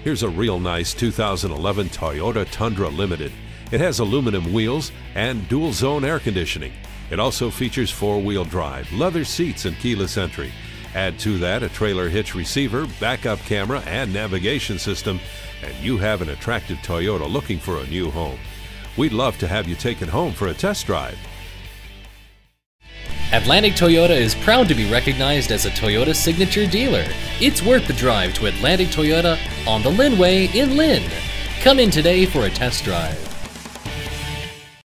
Here's a real nice 2011 Toyota Tundra Limited. It has aluminum wheels and dual zone air conditioning. It also features four-wheel drive, leather seats, and keyless entry. Add to that a trailer hitch receiver, backup camera, and navigation system, and you have an attractive Toyota looking for a new home. We'd love to have you take it home for a test drive. Atlantic Toyota is proud to be recognized as a Toyota signature dealer. It's worth the drive to Atlantic Toyota on the Lynnway in Lynn. Come in today for a test drive.